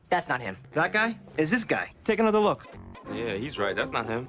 That's not him. That guy is this guy. Take another look. Yeah, he's right. That's not him.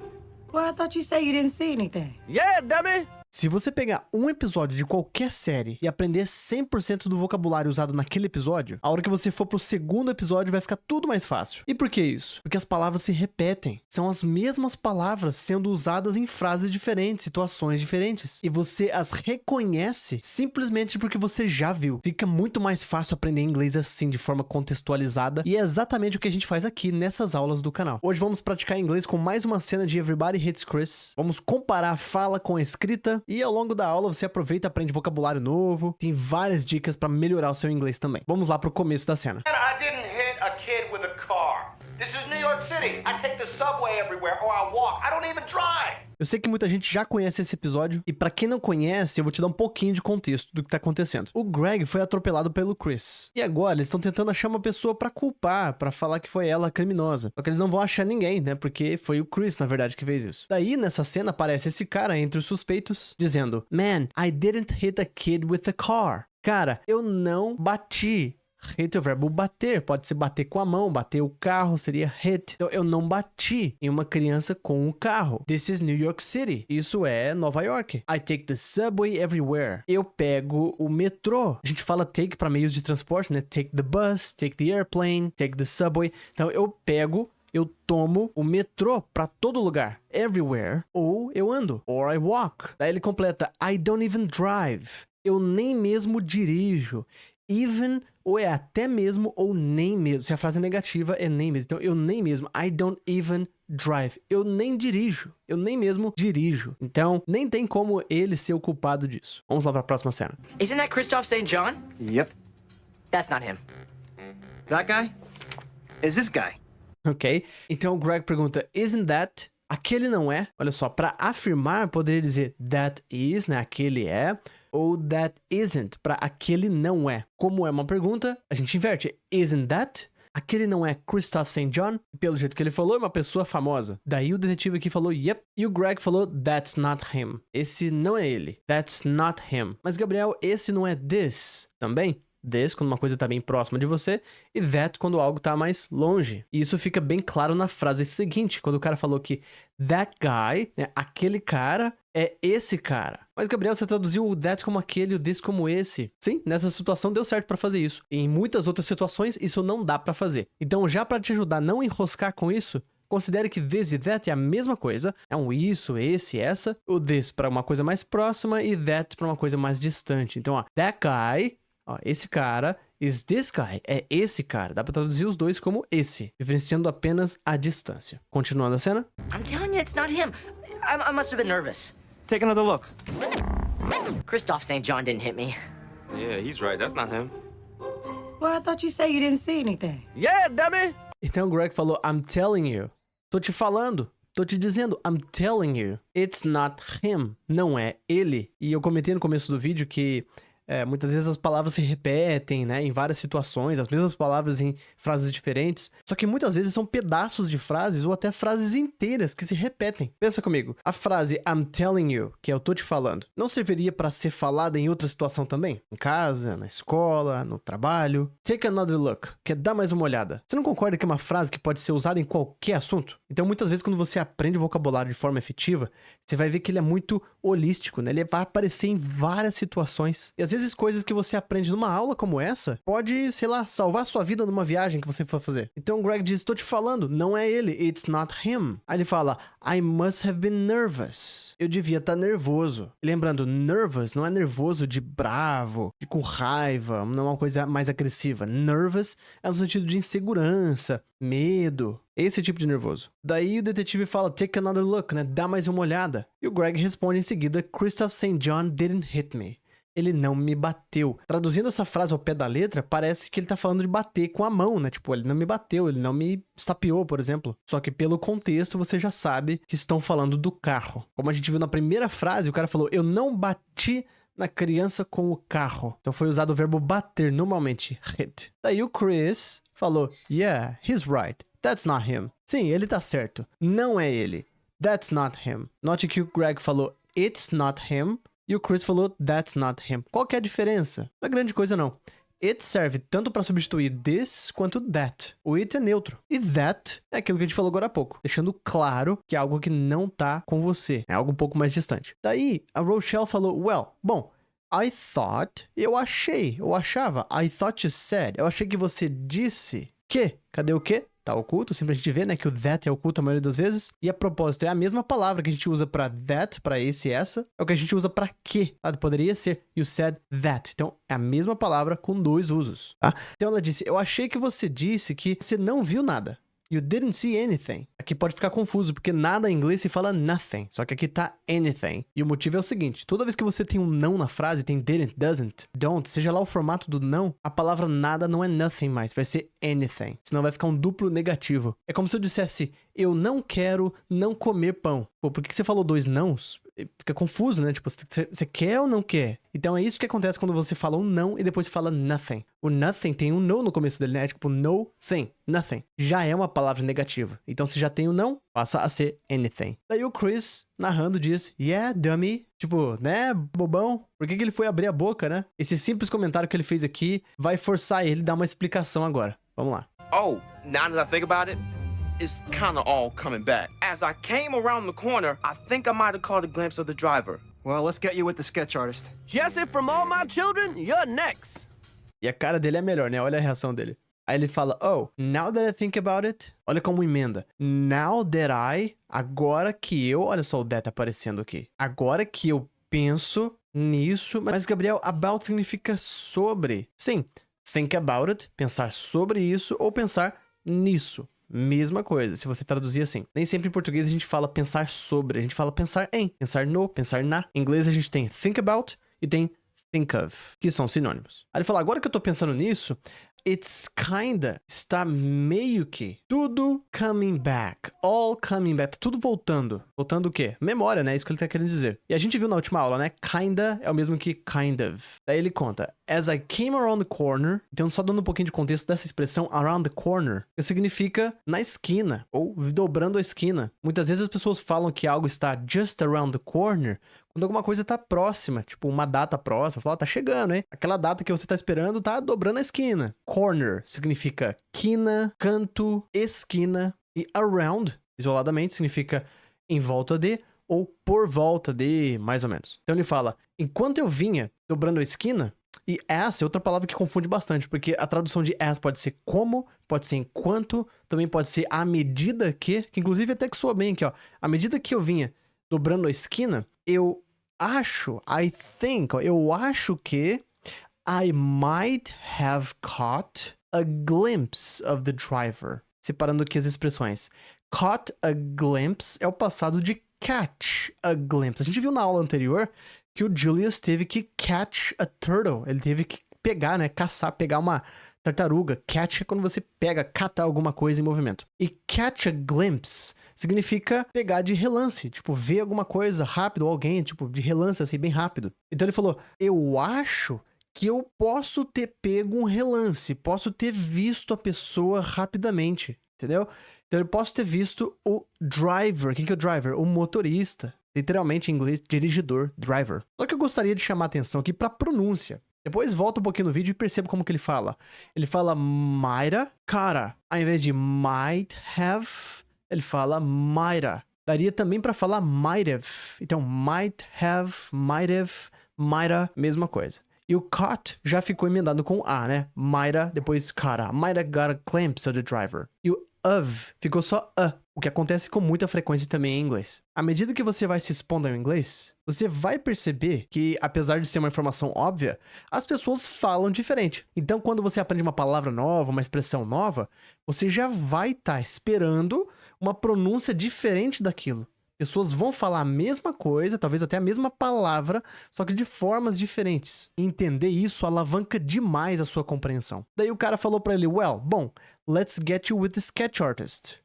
Well, I thought you said you didn't see anything. Yeah, dummy! Se você pegar um episódio de qualquer série e aprender 100% do vocabulário usado naquele episódio, a hora que você for pro segundo episódio vai ficar tudo mais fácil. E por que isso? Porque as palavras se repetem. São as mesmas palavras sendo usadas em frases diferentes, situações diferentes. E você as reconhece simplesmente porque você já viu. Fica muito mais fácil aprender inglês assim, de forma contextualizada. E é exatamente o que a gente faz aqui nessas aulas do canal. Hoje vamos praticar inglês com mais uma cena de Everybody Hates Chris. Vamos comparar a fala com a escrita. E ao longo da aula você aproveita e aprende vocabulário novo. Tem várias dicas para melhorar o seu inglês também. Vamos lá pro começo da cena. I didn't hit a kid with a car. This is New York City. I take the subway everywhere or I walk. I don't even drive. Eu sei que muita gente já conhece esse episódio, e pra quem não conhece, eu vou te dar um pouquinho de contexto do que tá acontecendo. O Greg foi atropelado pelo Chris. E agora eles estão tentando achar uma pessoa pra culpar, pra falar que foi ela a criminosa. Só que eles não vão achar ninguém, né? Porque foi o Chris, na verdade, que fez isso. Daí, nessa cena, aparece esse cara entre os suspeitos, dizendo: Man, I didn't hit a kid with a car. Cara, eu não bati. Hit é o verbo bater, pode ser bater com a mão, bater o carro, seria hit. Então, eu não bati em uma criança com um carro. This is New York City. Isso é Nova York. I take the subway everywhere. Eu pego o metrô. A gente fala take para meios de transporte, né? Take the bus, take the airplane, take the subway. Então, eu tomo o metrô pra todo lugar. Everywhere. Ou eu ando. Or I walk. Daí ele completa: I don't even drive. Eu nem mesmo dirijo. Even, ou é até mesmo, ou nem mesmo. Se a frase é negativa, é nem mesmo. Então, eu nem mesmo. I don't even drive. Eu nem dirijo. Eu nem mesmo dirijo. Então, nem tem como ele ser o culpado disso. Vamos lá pra próxima cena. Isn't that Christoph St. John? Yep. That's not him. That guy is this guy. Ok? Então, o Greg pergunta: Isn't that? Aquele não é. Olha só, pra afirmar, poderia dizer that is, né? Aquele é. Ou that isn't, para aquele não é. Como é uma pergunta, a gente inverte. Isn't that? Aquele não é Christoph St. John? Pelo jeito que ele falou, é uma pessoa famosa. Daí o detetive aqui falou yep. E o Greg falou that's not him. Esse não é ele. That's not him. Mas, Gabriel, esse não é this também? This, quando uma coisa tá bem próxima de você, e that, quando algo tá mais longe. E isso fica bem claro na frase seguinte, quando o cara falou que that guy, né, aquele cara, é esse cara. Mas, Gabriel, você traduziu o that como aquele, o this como esse. Sim, nessa situação deu certo pra fazer isso. E em muitas outras situações, isso não dá pra fazer. Então, já pra te ajudar a não enroscar com isso, considere que this e that é a mesma coisa. É um isso, esse, essa. O this pra uma coisa mais próxima e that pra uma coisa mais distante. Então, ó, that guy... Ó, esse cara, is this guy, é esse cara. Dá pra traduzir os dois como esse, diferenciando apenas a distância. Continuando a cena. I'm telling you, it's not him. I must have been nervous. Take another look. Christoph St. John didn't hit me. Yeah, he's right. That's not him. Well, I thought you said you didn't see anything. Yeah, dummy! Então o Greg falou, I'm telling you. Tô te falando. Tô te dizendo, I'm telling you. It's not him. Não é ele. E eu comentei no começo do vídeo que... muitas vezes as palavras se repetem, né, em várias situações, as mesmas palavras em frases diferentes, só que muitas vezes são pedaços de frases ou até frases inteiras que se repetem. Pensa comigo, a frase I'm telling you, que é eu tô te falando, não serviria para ser falada em outra situação também? Em casa, na escola, no trabalho? Take another look, que é dar mais uma olhada. Você não concorda que é uma frase que pode ser usada em qualquer assunto? Então muitas vezes quando você aprende o vocabulário de forma efetiva, você vai ver que ele é muito holístico, né? Ele vai aparecer em várias situações. E às vezes coisas que você aprende numa aula como essa, pode, sei lá, salvar sua vida numa viagem que você for fazer. Então o Greg diz, tô te falando, não é ele, it's not him. Aí ele fala, I must have been nervous. Eu devia estar nervoso. E lembrando, nervous não é nervoso de bravo, de com raiva, não é uma coisa mais agressiva. Nervous é no sentido de insegurança, medo. Esse tipo de nervoso. Daí o detetive fala, take another look, né? Dá mais uma olhada. E o Greg responde em seguida, Christoph St. John didn't hit me. Ele não me bateu. Traduzindo essa frase ao pé da letra, parece que ele tá falando de bater com a mão, né? Tipo, ele não me bateu, ele não me estapeou, por exemplo. Só que pelo contexto, você já sabe que estão falando do carro. Como a gente viu na primeira frase, o cara falou, eu não bati na criança com o carro. Então foi usado o verbo bater, normalmente, hit. Daí o Chris falou, yeah, he's right. That's not him. Sim, ele tá certo. Não é ele. That's not him. Note que o Greg falou, it's not him. E o Chris falou, that's not him. Qual que é a diferença? Não é grande coisa, não. It serve tanto para substituir this quanto that. O it é neutro. E that é aquilo que a gente falou agora há pouco, deixando claro que é algo que não tá com você. É algo um pouco mais distante. Daí, a Rochelle falou, well, bom, I thought, eu achava, I thought you said, eu achei que você disse que, cadê o que? Tá oculto, sempre a gente vê, né, que o that é oculto a maioria das vezes. E a propósito, é a mesma palavra que a gente usa pra that, pra esse e essa, é o que a gente usa pra que, tá? Poderia ser you said that. Então, é a mesma palavra com dois usos, tá? Então ela disse, eu achei que você disse que você não viu nada. You didn't see anything. Aqui pode ficar confuso, porque nada em inglês se fala nothing. Só que aqui tá anything. E o motivo é o seguinte. Toda vez que você tem um não na frase, tem didn't, doesn't, don't, seja lá o formato do não, a palavra nada não é nothing mais. Vai ser anything. Senão vai ficar um duplo negativo. É como se eu dissesse, eu não quero não comer pão. Pô, por que você falou dois nãos? Fica confuso, né? Tipo, você quer ou não quer? Então é isso que acontece quando você fala um não e depois fala nothing. O nothing tem um no no começo dele, né? É tipo no thing, nothing. Já é uma palavra negativa. Então se já tem o não, passa a ser anything. Daí o Chris, narrando, diz, yeah, dummy. Tipo, né, bobão? Por que ele foi abrir a boca, né? Esse simples comentário que ele fez aqui vai forçar ele a dar uma explicação agora. Vamos lá. Oh, now that I think about it, it's kinda all coming back. As I came around the corner, I think I might have caught a glimpse of the driver. Well, let's get you with the sketch artist. Jesse, from All My Children, you're next. E a cara dele é melhor, né? Olha a reação dele. Aí ele fala, oh, now that I think about it. Olha como emenda. Now that I, agora que eu, olha só o that aparecendo aqui. Agora que eu penso nisso. Mas, Gabriel, about significa sobre. Sim, think about it, pensar sobre isso ou pensar nisso. Mesma coisa, se você traduzir assim. Nem sempre em português a gente fala pensar sobre, a gente fala pensar em, pensar no, pensar na. Em inglês a gente tem think about e tem think of, que são sinônimos. Aí ele fala, agora que eu tô pensando nisso, it's kinda, está meio que, tudo coming back, all coming back, tudo voltando. Voltando o quê? Memória, né? Isso que ele tá querendo dizer. E a gente viu na última aula, né? Kinda é o mesmo que kind of. Daí ele conta, as I came around the corner, então só dando um pouquinho de contexto dessa expressão around the corner, que significa na esquina, ou dobrando a esquina. Muitas vezes as pessoas falam que algo está just around the corner, quando alguma coisa tá próxima, tipo uma data próxima, fala, tá chegando, hein? Aquela data que você tá esperando tá dobrando a esquina. Corner significa quina, canto, esquina, e around, isoladamente, significa em volta de ou por volta de, mais ou menos. Então ele fala, enquanto eu vinha dobrando a esquina, e as é outra palavra que confunde bastante, porque a tradução de as pode ser como, pode ser enquanto, também pode ser à medida que inclusive até que soa bem aqui, ó. À medida que eu vinha dobrando a esquina, eu acho, I think, ó, eu acho que I might have caught a glimpse of the driver. Separando aqui as expressões. Caught a glimpse é o passado de catch a glimpse. A gente viu na aula anterior que o Julius teve que catch a turtle. Ele teve que pegar, né? Caçar, pegar uma tartaruga. Catch é quando você pega, cata alguma coisa em movimento. E catch a glimpse significa pegar de relance. Tipo, ver alguma coisa rápido, ou alguém, tipo, de relance, assim, bem rápido. Então ele falou, eu acho que eu posso ter pego um relance. Posso ter visto a pessoa rapidamente. Entendeu? Então eu posso ter visto o driver. Quem que é o driver? O motorista. Literalmente em inglês, dirigidor, driver. Só que eu gostaria de chamar a atenção aqui pra pronúncia. Depois volta um pouquinho no vídeo e perceba como que ele fala. Ele fala might've, cara. Ao invés de might have, ele fala might've. Daria também pra falar might have. Então, might have, might've, mesma coisa. E o caught já ficou emendado com a, né? Might've, depois cara. Might've got a glimpse of the driver. E o of ficou só a, o que acontece com muita frequência também em inglês. À medida que você vai se expondo ao inglês, você vai perceber que, apesar de ser uma informação óbvia, as pessoas falam diferente. Então, quando você aprende uma palavra nova, uma expressão nova, você já vai estar esperando uma pronúncia diferente daquilo. Pessoas vão falar a mesma coisa, talvez até a mesma palavra, só que de formas diferentes. E entender isso alavanca demais a sua compreensão. Daí o cara falou pra ele, well, bom, let's get you with the sketch artist.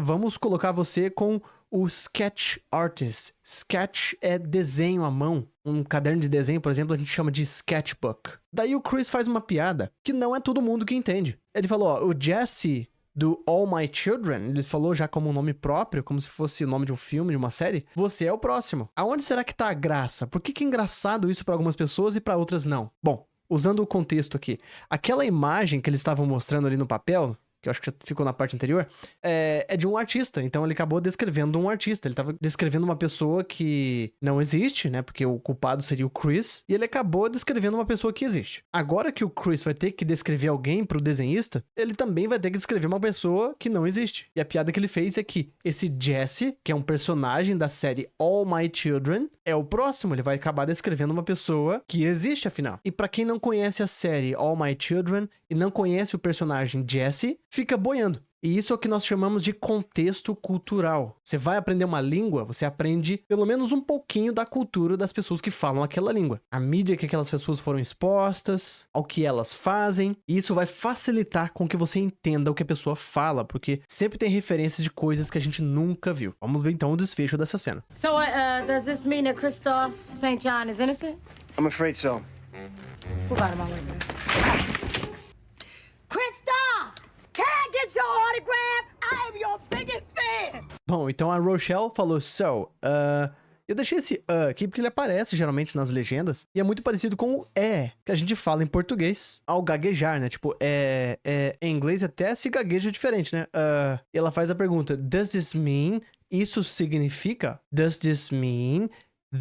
Vamos colocar você com o sketch artist. Sketch é desenho à mão. Um caderno de desenho, por exemplo, a gente chama de sketchbook. Daí o Chris faz uma piada que não é todo mundo que entende. Ele falou, ó, o Jesse do All My Children, ele falou já como um nome próprio, como se fosse o nome de um filme, de uma série, você é o próximo. Aonde será que tá a graça? Por que é engraçado isso pra algumas pessoas e pra outras não? Bom, usando o contexto aqui, aquela imagem que eles estavam mostrando ali no papel, que eu acho que já ficou na parte anterior, é de um artista. Então ele acabou descrevendo um artista. Ele tava descrevendo uma pessoa que não existe, né? Porque o culpado seria o Chris. E ele acabou descrevendo uma pessoa que existe. Agora que o Chris vai ter que descrever alguém pro desenhista, ele também vai ter que descrever uma pessoa que não existe. E a piada que ele fez é que esse Jesse, que é um personagem da série All My Children, é o próximo. Ele vai acabar descrevendo uma pessoa que existe, afinal. E pra quem não conhece a série All My Children e não conhece o personagem Jesse, fica boiando. E isso é o que nós chamamos de contexto cultural. Você vai aprender uma língua, você aprende pelo menos um pouquinho da cultura das pessoas que falam aquela língua. A mídia que aquelas pessoas foram expostas, ao que elas fazem. E isso vai facilitar com que você entenda o que a pessoa fala, porque sempre tem referências de coisas que a gente nunca viu. Vamos ver então o desfecho dessa cena. So, does this mean that Christoph St. John is innocent? I'm afraid so. Who got him on with Christoph! Can I get your autograph? I am your biggest fan! Bom, então a Rochelle falou, eu deixei esse aqui porque ele aparece geralmente nas legendas e é muito parecido com o que a gente fala em português ao gaguejar, né? Tipo, em inglês até se gagueja diferente, né? E ela faz a pergunta, does this mean? Isso significa? Does this mean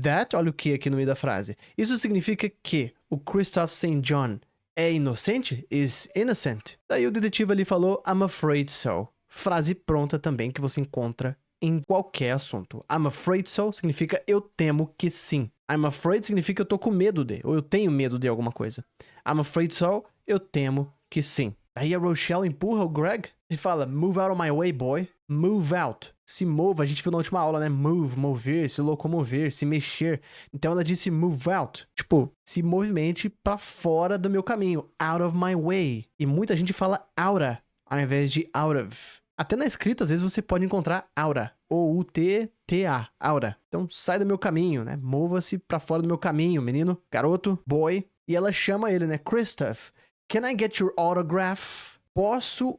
that? Olha o que aqui no meio da frase. Isso significa que o Christoph St. John é inocente? Is innocent? Daí o detetive ali falou, I'm afraid so. Frase pronta também que você encontra em qualquer assunto. I'm afraid so significa eu temo que sim. I'm afraid significa eu tô com medo de, ou eu tenho medo de alguma coisa. I'm afraid so, eu temo que sim. Aí a Rochelle empurra o Greg e fala, move out of my way, boy. Move out. Se mova, a gente viu na última aula, né? Move, mover, se locomover, se mexer. Então ela disse move out. Tipo, se movimente pra fora do meu caminho. Out of my way. E muita gente fala aura, ao invés de out of. Até na escrita, às vezes, você pode encontrar aura. O-U-T-T-A. Aura. Então, sai do meu caminho, né? Mova-se pra fora do meu caminho, menino, garoto, boy. E ela chama ele, né? Christoph, can I get your autograph? Posso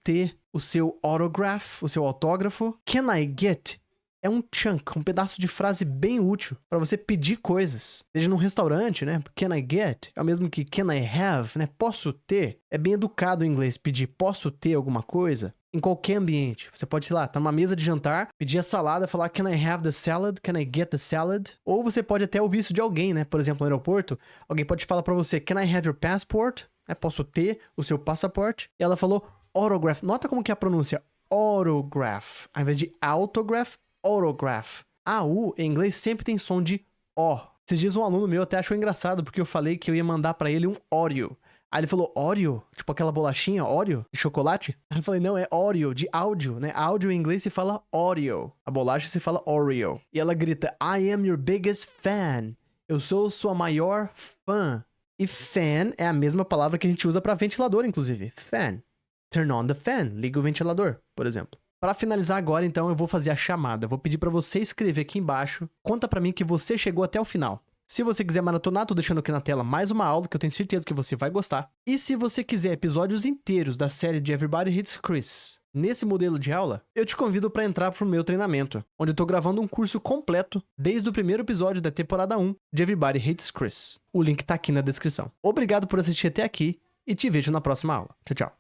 ter o seu autograph, o seu autógrafo? Can I get? É um chunk, um pedaço de frase bem útil para você pedir coisas. Seja num restaurante, né? Can I get? É o mesmo que can I have, né? Posso ter? É bem educado em inglês pedir posso ter alguma coisa em qualquer ambiente. Você pode, sei lá, tá numa mesa de jantar, pedir a salada, falar can I have the salad? Can I get the salad? Ou você pode até ouvir isso de alguém, né? Por exemplo, no aeroporto, alguém pode falar para você can I have your passport? Posso ter o seu passaporte? E ela falou autograph. Nota como que é a pronúncia autograph. Ao invés de autograph, autograph. A U em inglês sempre tem som de O. Esses dias um aluno meu até achou engraçado porque eu falei que eu ia mandar pra ele um Oreo. Aí ele falou Oreo? Tipo aquela bolachinha Oreo de chocolate? Aí eu falei, não, é Oreo, de áudio, né? Áudio em inglês se fala Oreo. A bolacha se fala Oreo. E ela grita, I am your biggest fan. Eu sou sua maior fã. E fan é a mesma palavra que a gente usa pra ventilador, inclusive. Fan. Turn on the fan. Liga o ventilador, por exemplo. Para finalizar agora, então, eu vou fazer a chamada. Eu vou pedir para você escrever aqui embaixo. Conta para mim que você chegou até o final. Se você quiser maratonar, tô deixando aqui na tela mais uma aula que eu tenho certeza que você vai gostar. E se você quiser episódios inteiros da série de Everybody Hates Chris nesse modelo de aula, eu te convido para entrar pro meu treinamento, onde eu tô gravando um curso completo desde o primeiro episódio da temporada 1 de Everybody Hates Chris. O link tá aqui na descrição. Obrigado por assistir até aqui e te vejo na próxima aula. Tchau, tchau.